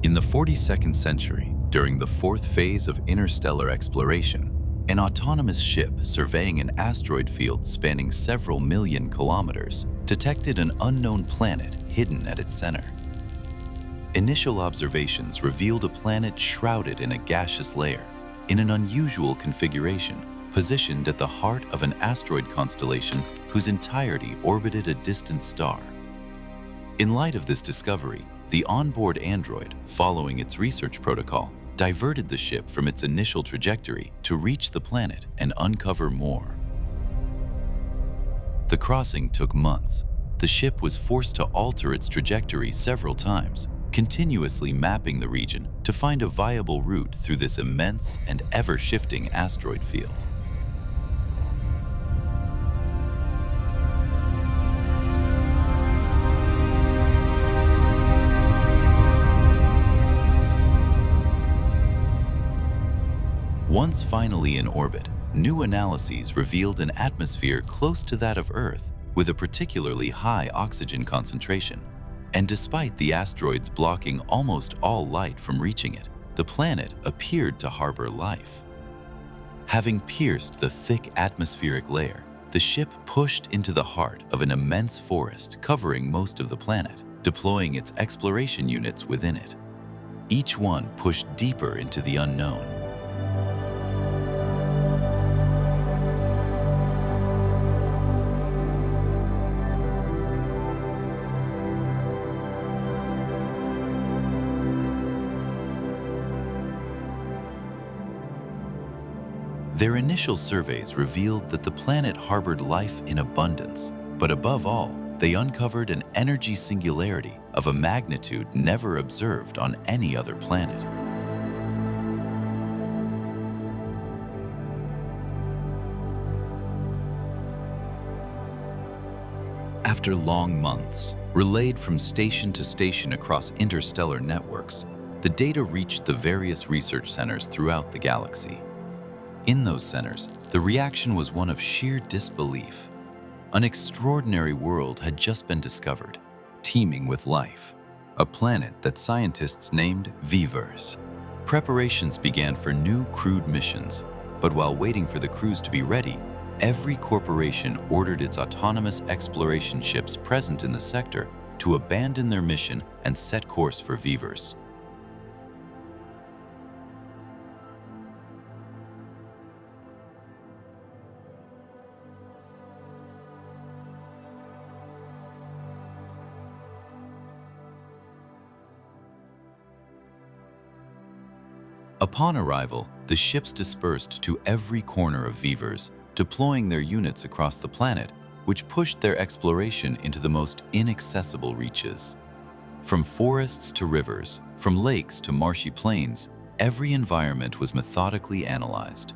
In the 42nd century, during the fourth phase of interstellar exploration, an autonomous ship surveying an asteroid field spanning several million kilometers detected an unknown planet hidden at its center. Initial observations revealed a planet shrouded in a gaseous layer, in an unusual configuration, positioned at the heart of an asteroid constellation whose entirety orbited a distant star. In light of this discovery, the onboard android, following its research protocol, diverted the ship from its initial trajectory to reach the planet and uncover more. The crossing took months. The ship was forced to alter its trajectory several times, continuously mapping the region to find a viable route through this immense and ever-shifting asteroid field. Once finally in orbit, new analyses revealed an atmosphere close to that of Earth with a particularly high oxygen concentration. And despite the asteroids blocking almost all light from reaching it, the planet appeared to harbor life. Having pierced the thick atmospheric layer, the ship pushed into the heart of an immense forest covering most of the planet, deploying its exploration units within it. Each one pushed deeper into the unknown. Their initial surveys revealed that the planet harbored life in abundance, but above all, they uncovered an energy singularity of a magnitude never observed on any other planet. After long months, relayed from station to station across interstellar networks, the data reached the various research centers throughout the galaxy. In those centers, the reaction was one of sheer disbelief. An extraordinary world had just been discovered, teeming with life, a planet that scientists named Vivers. Preparations began for new crewed missions, but while waiting for the crews to be ready, every corporation ordered its autonomous exploration ships present in the sector to abandon their mission and set course for Vivers. Upon arrival, the ships dispersed to every corner of Vivers, deploying their units across the planet, which pushed their exploration into the most inaccessible reaches. From forests to rivers, from lakes to marshy plains, every environment was methodically analyzed.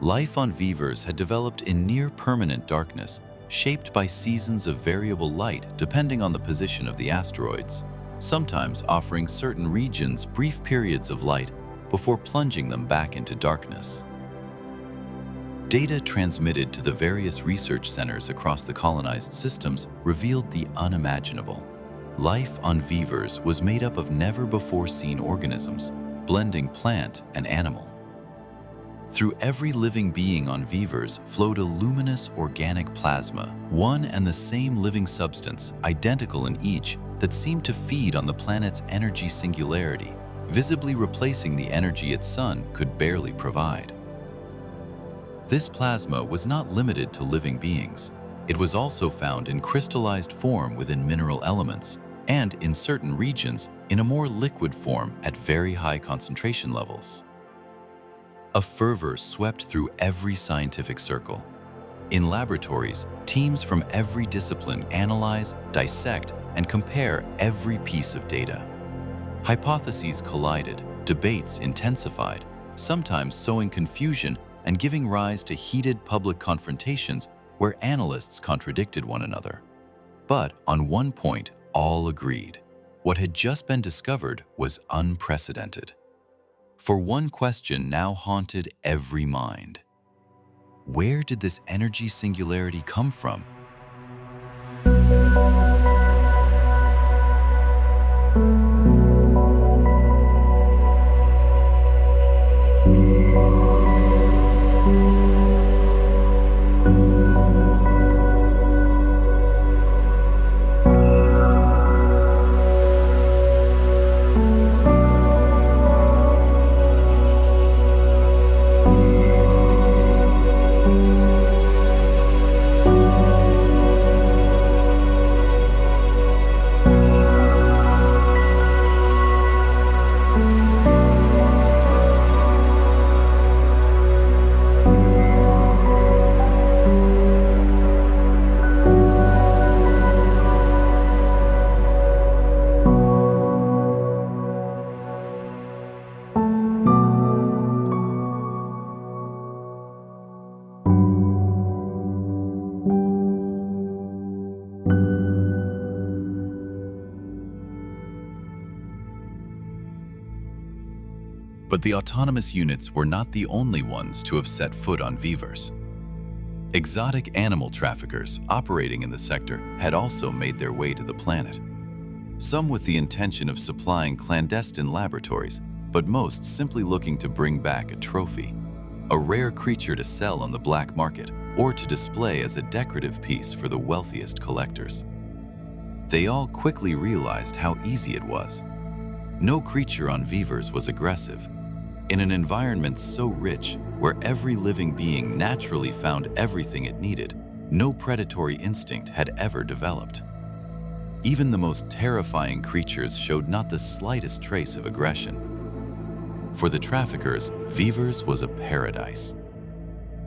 Life on Vivers had developed in near-permanent darkness, shaped by seasons of variable light depending on the position of the asteroids, sometimes offering certain regions brief periods of light before plunging them back into darkness. Data transmitted to the various research centers across the colonized systems revealed the unimaginable. Life on Vivers was made up of never-before-seen organisms, blending plant and animal. Through every living being on Vivers flowed a luminous organic plasma, one and the same living substance, identical in each, that seemed to feed on the planet's energy singularity, visibly replacing the energy its sun could barely provide. This plasma was not limited to living beings. It was also found in crystallized form within mineral elements, and in certain regions, in a more liquid form at very high concentration levels. A fervor swept through every scientific circle. In laboratories, teams from every discipline analyze, dissect, and compare every piece of data. Hypotheses collided, debates intensified, sometimes sowing confusion and giving rise to heated public confrontations where analysts contradicted one another. But on one point, all agreed. What had just been discovered was unprecedented. For one question now haunted every mind. Where did this energy singularity come from? But the autonomous units were not the only ones to have set foot on Vivers. Exotic animal traffickers operating in the sector had also made their way to the planet. Some with the intention of supplying clandestine laboratories, but most simply looking to bring back a trophy, a rare creature to sell on the black market or to display as a decorative piece for the wealthiest collectors. They all quickly realized how easy it was. No creature on Vivers was aggressive. In an environment so rich, where every living being naturally found everything it needed, no predatory instinct had ever developed. Even the most terrifying creatures showed not the slightest trace of aggression. For the traffickers, Vivers was a paradise.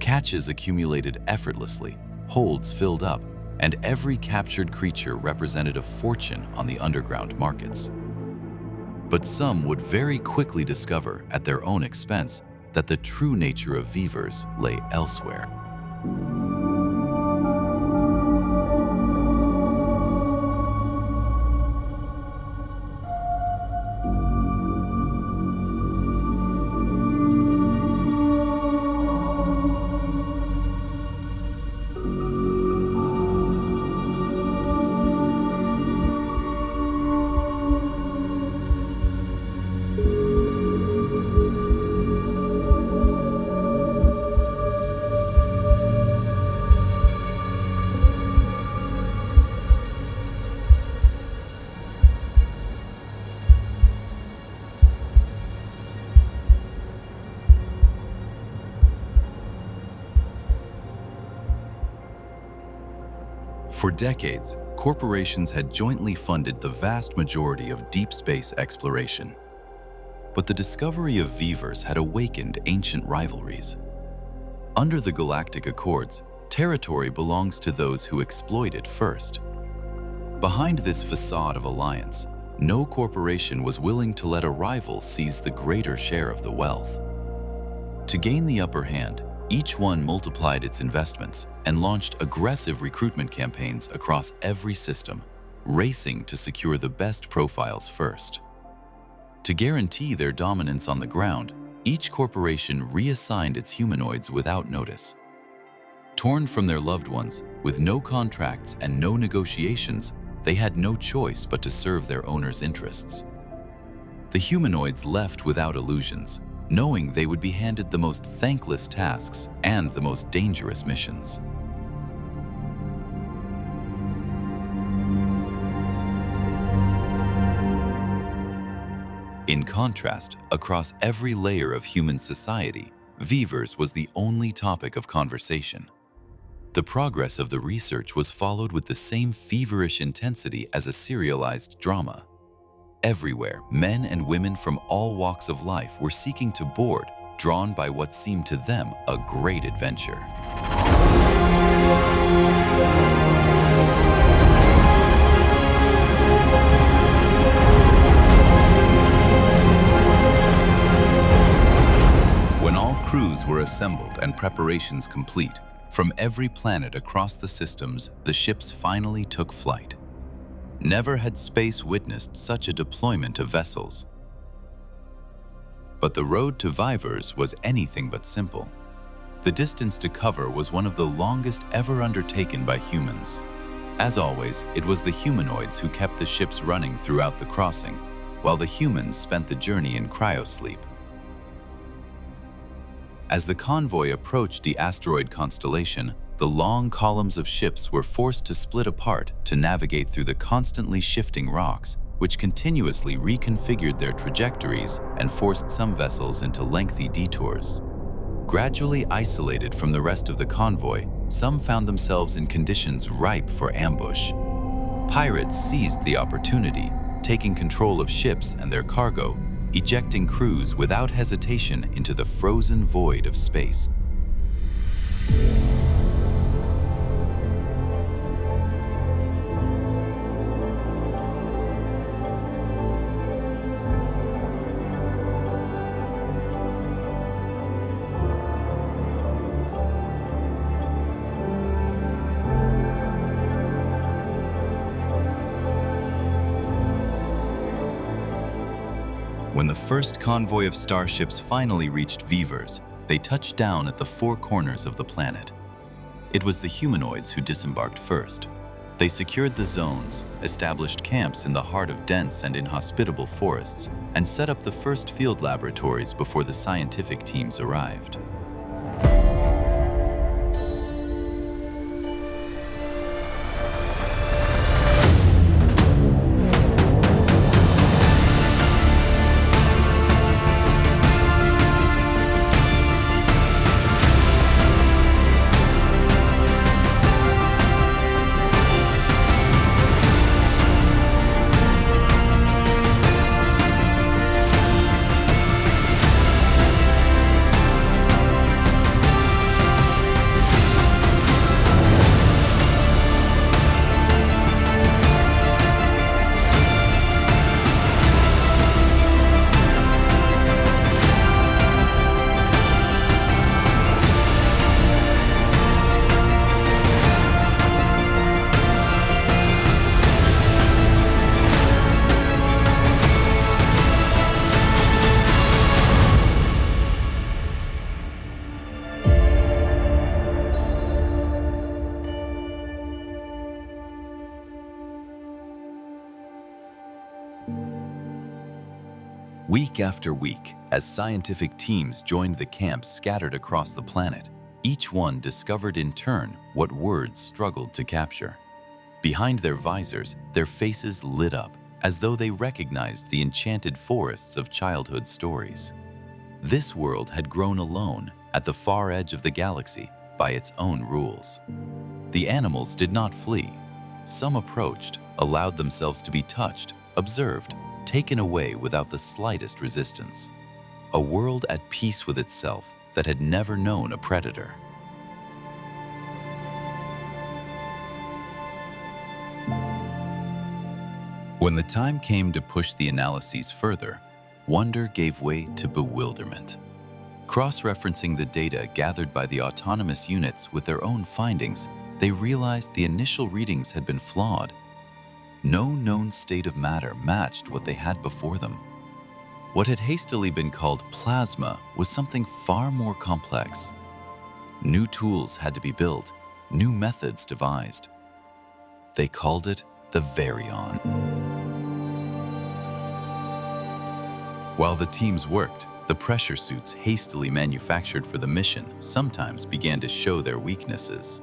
Catches accumulated effortlessly, holds filled up, and every captured creature represented a fortune on the underground markets. But some would very quickly discover, at their own expense, that the true nature of Vivers lay elsewhere. For decades, corporations had jointly funded the vast majority of deep space exploration. But the discovery of Vivers had awakened ancient rivalries. Under the Galactic Accords, territory belongs to those who exploit it first. Behind this facade of alliance, no corporation was willing to let a rival seize the greater share of the wealth. To gain the upper hand, each one multiplied its investments and launched aggressive recruitment campaigns across every system, racing to secure the best profiles first. To guarantee their dominance on the ground, each corporation reassigned its humanoids without notice. Torn from their loved ones, with no contracts and no negotiations, they had no choice but to serve their owners' interests. The humanoids left without illusions, knowing they would be handed the most thankless tasks and the most dangerous missions. In contrast, across every layer of human society, Vivers was the only topic of conversation. The progress of the research was followed with the same feverish intensity as a serialized drama. Everywhere, men and women from all walks of life were seeking to board, drawn by what seemed to them a great adventure. When all crews were assembled and preparations complete, from every planet across the systems, the ships finally took flight. Never had space witnessed such a deployment of vessels. But the road to Vivers was anything but simple. The distance to cover was one of the longest ever undertaken by humans. As always, it was the humanoids who kept the ships running throughout the crossing, while the humans spent the journey in cryosleep. As the convoy approached the asteroid constellation, the long columns of ships were forced to split apart to navigate through the constantly shifting rocks, which continuously reconfigured their trajectories and forced some vessels into lengthy detours. Gradually isolated from the rest of the convoy, some found themselves in conditions ripe for ambush. Pirates seized the opportunity, taking control of ships and their cargo, ejecting crews without hesitation into the frozen void of space. When the first convoy of starships finally reached Vivers, they touched down at the four corners of the planet. It was the humanoids who disembarked first. They secured the zones, established camps in the heart of dense and inhospitable forests, and set up the first field laboratories before the scientific teams arrived. Week after week, as scientific teams joined the camps scattered across the planet, each one discovered in turn what words struggled to capture. Behind their visors, their faces lit up, as though they recognized the enchanted forests of childhood stories. This world had grown alone, at the far edge of the galaxy, by its own rules. The animals did not flee. Some approached, allowed themselves to be touched, observed, taken away without the slightest resistance. A world at peace with itself that had never known a predator. When the time came to push the analyses further, wonder gave way to bewilderment. Cross-referencing the data gathered by the autonomous units with their own findings, they realized the initial readings had been flawed. No known state of matter matched what they had before them. What had hastily been called plasma was something far more complex. New tools had to be built, new methods devised. They called it the Veryon. While the teams worked, the pressure suits hastily manufactured for the mission sometimes began to show their weaknesses.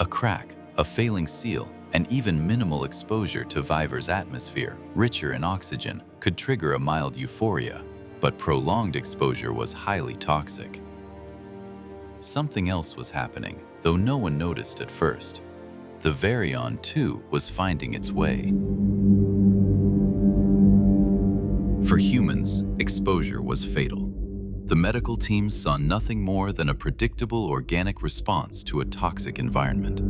A crack, a failing seal, and even minimal exposure to Vivers' atmosphere, richer in oxygen, could trigger a mild euphoria, but prolonged exposure was highly toxic. Something else was happening, though no one noticed at first. The Veryon, too, was finding its way. For humans, exposure was fatal. The medical teams saw nothing more than a predictable organic response to a toxic environment.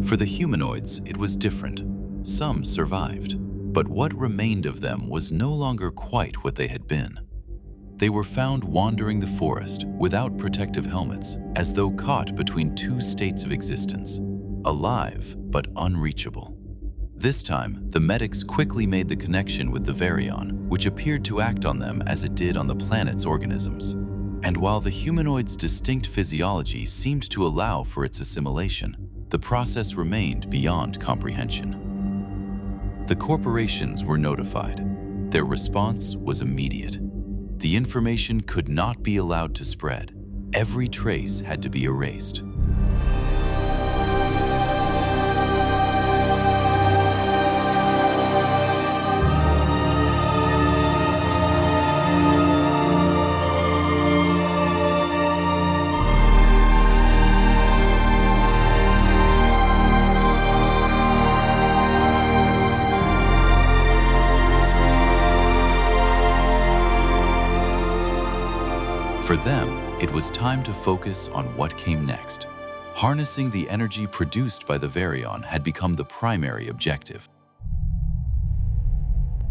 For the humanoids, it was different. Some survived, but what remained of them was no longer quite what they had been. They were found wandering the forest without protective helmets, as though caught between two states of existence, alive but unreachable. This time, the medics quickly made the connection with the Veryon, which appeared to act on them as it did on the planet's organisms. And while the humanoid's distinct physiology seemed to allow for its assimilation, the process remained beyond comprehension. The corporations were notified. Their response was immediate. The information could not be allowed to spread. Every trace had to be erased. For them, it was time to focus on what came next. Harnessing the energy produced by the Veryon had become the primary objective.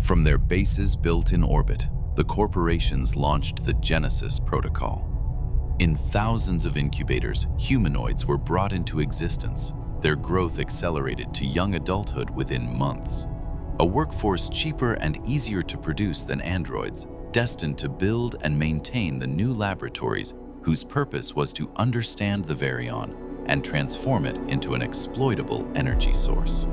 From their bases built in orbit, the corporations launched the Genesis Protocol. In thousands of incubators, humanoids were brought into existence. Their growth accelerated to young adulthood within months. a workforce cheaper and easier to produce than androids, destined to build and maintain the new laboratories whose purpose was to understand the Veryon and transform it into an exploitable energy source.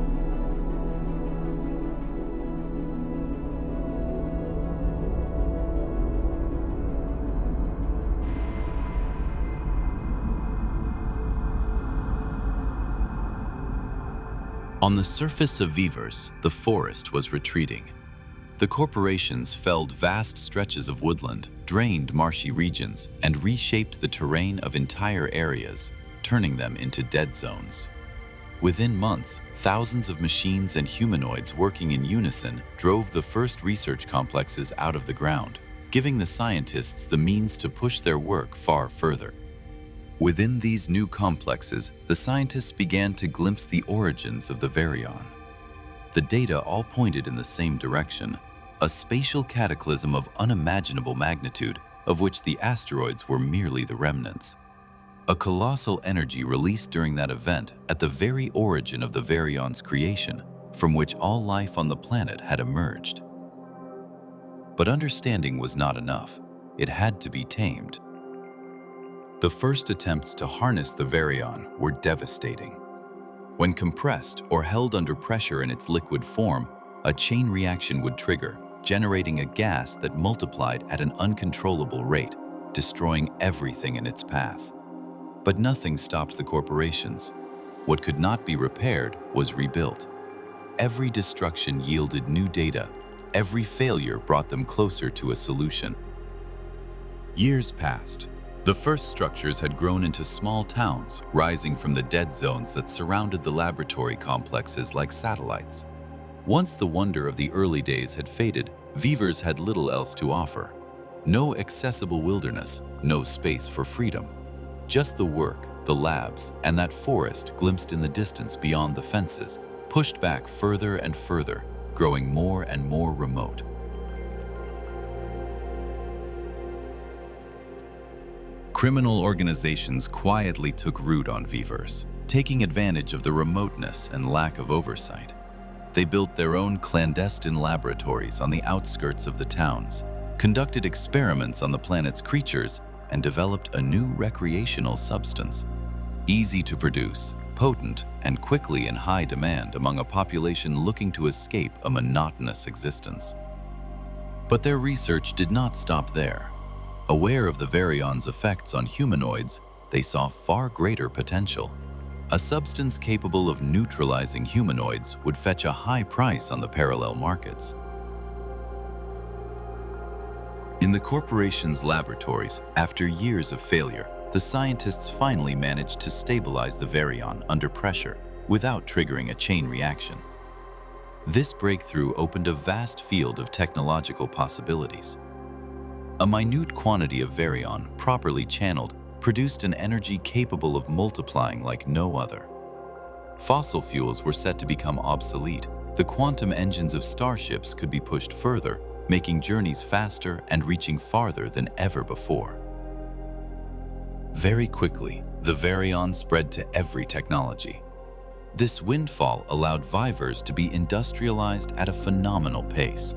On the surface of Vivers, the forest was retreating. The corporations felled vast stretches of woodland, drained marshy regions, and reshaped the terrain of entire areas, turning them into dead zones. Within months, thousands of machines and humanoids working in unison drove the first research complexes out of the ground, giving the scientists the means to push their work far further. Within these new complexes, the scientists began to glimpse the origins of the Veryon. The data all pointed in the same direction, a spatial cataclysm of unimaginable magnitude, of which the asteroids were merely the remnants. A colossal energy released during that event at the very origin of the Veryon's creation, from which all life on the planet had emerged. But understanding was not enough. It had to be tamed. The first attempts to harness the Veryon were devastating. When compressed or held under pressure in its liquid form, a chain reaction would trigger, generating a gas that multiplied at an uncontrollable rate, destroying everything in its path. But nothing stopped the corporations. What could not be repaired was rebuilt. Every destruction yielded new data. Every failure brought them closer to a solution. Years passed. The first structures had grown into small towns, rising from the dead zones that surrounded the laboratory complexes like satellites. Once the wonder of the early days had faded, Vivers had little else to offer. No accessible wilderness, no space for freedom. Just the work, the labs, and that forest glimpsed in the distance beyond the fences, pushed back further and further, growing more and more remote. Criminal organizations quietly took root on Vivers, taking advantage of the remoteness and lack of oversight. They built their own clandestine laboratories on the outskirts of the towns, conducted experiments on the planet's creatures, and developed a new recreational substance. Easy to produce, potent, and quickly in high demand among a population looking to escape a monotonous existence. But their research did not stop there. Aware of the Veryon's effects on humanoids, they saw far greater potential. A substance capable of neutralizing humanoids would fetch a high price on the parallel markets. In the corporation's laboratories, after years of failure, the scientists finally managed to stabilize the Veryon under pressure without triggering a chain reaction. This breakthrough opened a vast field of technological possibilities. A minute quantity of Veryon, properly channeled, produced an energy capable of multiplying like no other. Fossil fuels were set to become obsolete. The quantum engines of starships could be pushed further, making journeys faster and reaching farther than ever before. Very quickly, the Veryon spread to every technology. This windfall allowed Vivers to be industrialized at a phenomenal pace.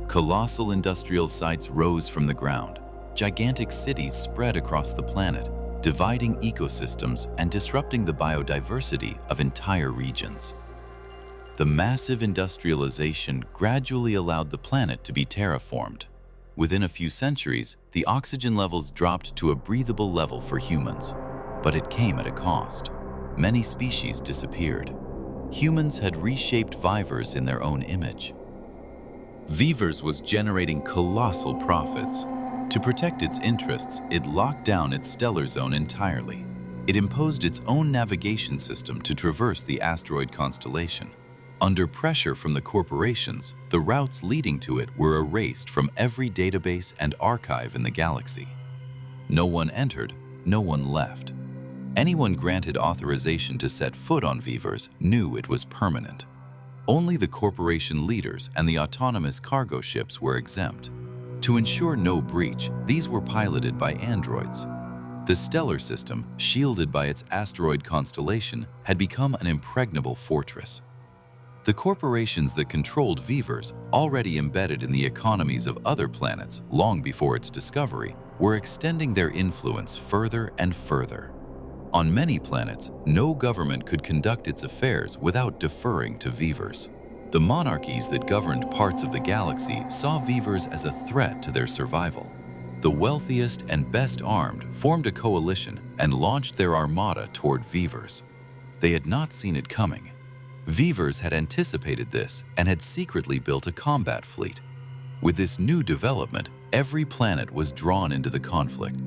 Colossal industrial sites rose from the ground. Gigantic cities spread across the planet, dividing ecosystems and disrupting the biodiversity of entire regions. The massive industrialization gradually allowed the planet to be terraformed. Within a few centuries, the oxygen levels dropped to a breathable level for humans, but it came at a cost. Many species disappeared. Humans had reshaped Vivers in their own image. Vivers was generating colossal profits. To protect its interests, it locked down its stellar zone entirely. It imposed its own navigation system to traverse the asteroid constellation. Under pressure from the corporations, the routes leading to it were erased from every database and archive in the galaxy. No one entered, no one left. Anyone granted authorization to set foot on Vivers knew it was permanent. Only the corporation leaders and the autonomous cargo ships were exempt. To ensure no breach, these were piloted by androids. The stellar system, shielded by its asteroid constellation, had become an impregnable fortress. The corporations that controlled Vivers, already embedded in the economies of other planets long before its discovery, were extending their influence further and further. On many planets, no government could conduct its affairs without deferring to Vivers. The monarchies that governed parts of the galaxy saw Vivers as a threat to their survival. The wealthiest and best armed formed a coalition and launched their armada toward Vivers. They had not seen it coming. Vivers had anticipated this and had secretly built a combat fleet. With this new development, every planet was drawn into the conflict,